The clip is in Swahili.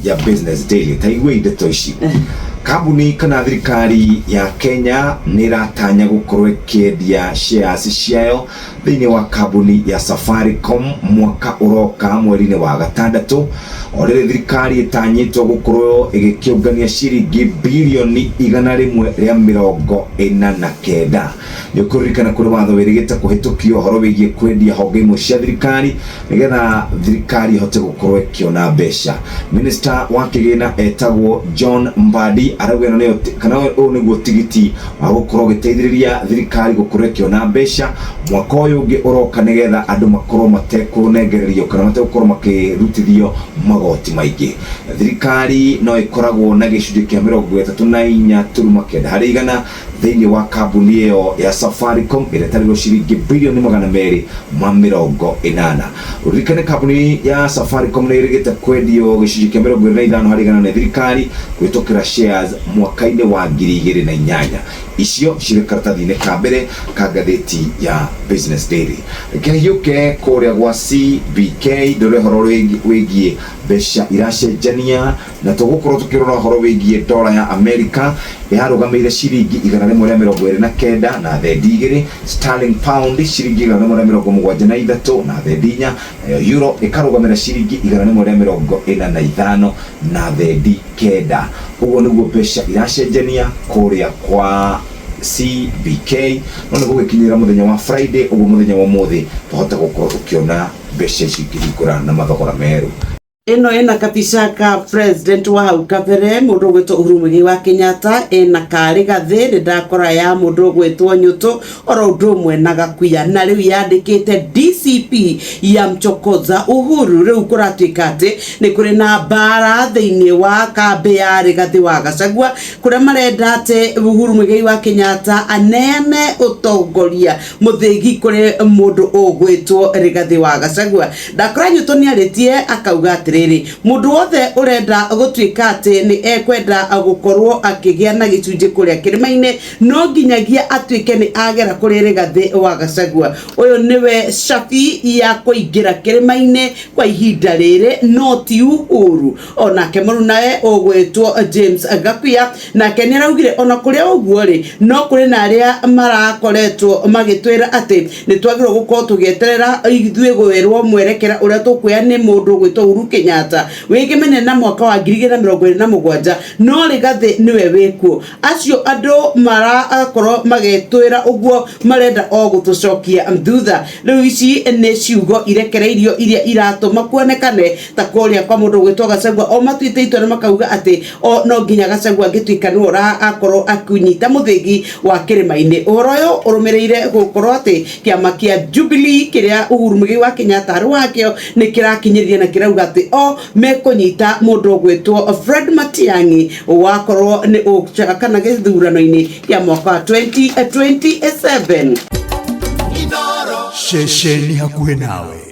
ya Business Daily taigwe ndeto ici kambuni kana thirikari ya Kenya niratanya gukorwo ikiendia shares ciayo thiini wa kambuni ya Safaricom mwaka uroka mweri-ini wa gatandatu. Orire thirikari itanyitwo gukorwo igikiungania ciringi bilioni 149 yukuririkana kuri watho wirigite kuhitukio horo wigie kwendia honge imwe cia thirikari nigetha thirikari ihote gukorwo ikiona mbeca. Minister wa kigina etagwo John Mbadi arauga no kana uyu niguo tigiti wa gukorwo giteithiriria thirikari gukorwo ikiona mbeca mwaka uyu ungi uroka nigetha andu makorwo matekunengererio kana mategukorwo makirutithio magoti maingi. Thirikari no ikoragwo na gicunji kia 34.9 harĩ igana thiini wa kambuni iyo ya Safaricom ĩretarirwo ciringi bilioni 240. Urikane kambuni ya Safaricom nĩ ĩrĩgĩte kwendio gĩcunjĩ kĩa 25 harĩ igana nĩ thirikari kwĩtũkĩra shares mwaka-inĩ wa 2008. Icio cirĩ karatathi-inĩ ka mbere ka ngathĩti ya Business Daily. Kĩhiũke kũrĩa gwa CBK ndore horo wĩgiĩ mbeca iracenjania na tũgũkorwo tũkĩrora horo wĩgiĩ dola ya America yarũgamĩire ciringi 129 na thendi 2, sterling pound ciringi 173 na thendi 4, euro ikarũgamĩra ciringi 145 na thendi 9. Ũguo nĩguo mbeca iracenjania kũrĩa kwa CBK no nĩguo gĩkinyĩra mũthenya wa Friday. Ũguo mũthenya wa ũmũthĩ tũhote gũkorwo tũkĩona mbeca ici ikĩhingũra na mathogora merũ. Eno ena kabisa ka president wa hau kabere mundu gwetwo Uhuru Muigai wa Kenyatta ena kari gathi ndakora ya mundu gwetwo Nyuto oro ndumwe na Gakuya na riu yandikite DCP ya mchokoza Uhuru riu kuratuika ati ni kuri na bara thiini wa kambe ya Rigathi wa Gachagua kuria marenda ati Uhuru Muigai wa Kenyatta anene utongoria muthigi kuri mundu ugwetwo Rigathi wa Gachagua. Ndakora Nyuto ni aritie akauga mundu wothe urenda gutuika ati ni ekwenda gukorwo akigia na gicunji kuria kirima-ini no nginyagia atuike ni agera kuri Rigathi wa Gachagua. Uyu niwe shafi ya kuingira kirima-ini kwa ihinda riri no ti Uhuru. Onake muru nae ugwetwo James Gakuya nake ni araugire ona kuria uguo ri no kuri na aria marakoretwo magitwira ati ni twagirwo gukorwo tugieterera ithuĩ gwirwo mwerekera uria tukuya ni mundu gwitwo Uhuru Kenyatta wikimene na mwaka wa 2027 no Rigathi niwe wekuo. Acio andu marakorwo magetwira uguo marenda o gutucokia thutha. Riu ici ni ciugo irekereirio iria iratuma kuonekane ta kuria kwa mundu gwitwo Gachagua o matuite itwa na makauga ati o no nginya Gachagua ngituika ni ora akorwo akunyita muthigi wa kirima-ini. Uhoro uyu urumireire gukorwo ati kiama kia Jubilee kiria Uhuru Muigai wa Kenyatta ari wakio ni kirakinyiriria na kirauga ati o mekunyita mundu gwetwo Fred Matiang'i wakorwo ni uchaga kana githurano-ini ya mwaka 2027. Shesheni hakuhe nawe.